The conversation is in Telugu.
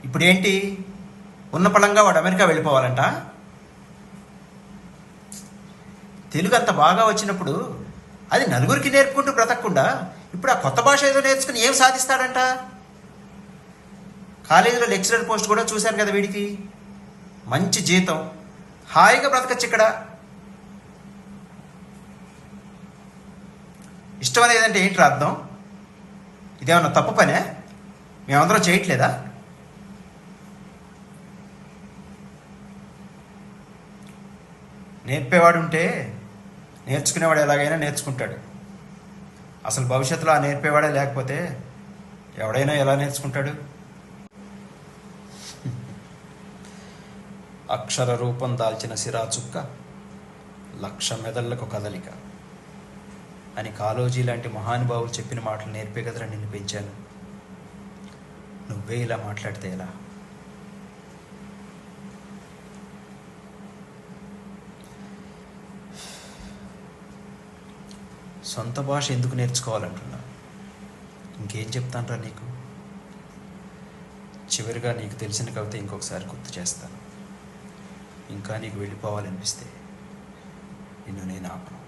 ఇప్పుడేంటి, ఉన్న పళంగా వాడు అమెరికా వెళ్ళిపోవాలంట. తెలుగు అంత బాగా వచ్చినప్పుడు అది నలుగురికి నేర్పుకుంటూ బ్రతకకుండా ఇప్పుడు ఆ కొత్త భాష ఏదో నేర్చుకుని ఏం సాధిస్తాడంట. కాలేజీలో లెక్చరర్ పోస్ట్ కూడా చూశాను కదా వీడికి, మంచి జీతం, హాయిగా బ్రతకచ్చు ఇక్కడ. ఇష్టం అనేదంటే ఏంటి అర్థం? ఇదేమన్నా తప్పు పనే? మేమందరం చేయట్లేదా? నేర్పేవాడు ఉంటే నేర్చుకునేవాడు ఎలాగైనా నేర్చుకుంటాడు. అసలు భవిష్యత్తులో ఆ నేర్పేవాడే లేకపోతే ఎవడైనా ఎలా నేర్చుకుంటాడు? అక్షర రూపం దాల్చిన సిరా చుక్క, లక్ష మెదళ్లకు కదలిక అని కాళోజీ లాంటి మహానుభావులు చెప్పిన మాటలు నేర్పే కదరా నిన్ను పెంచాను. నువ్వే ఇలా మాట్లాడితే ఎలా? సొంత భాష ఎందుకు నేర్చుకోవాలంటున్నా? ఇంకేం చెప్తానరా నీకు? చివరిగా నీకు తెలిసిన కవిత ఇంకొకసారి గుర్తు చేస్తాను. ఇంకా నీకు వెళ్ళిపోవాలనిపిస్తే నిన్ను నేను ఆపను.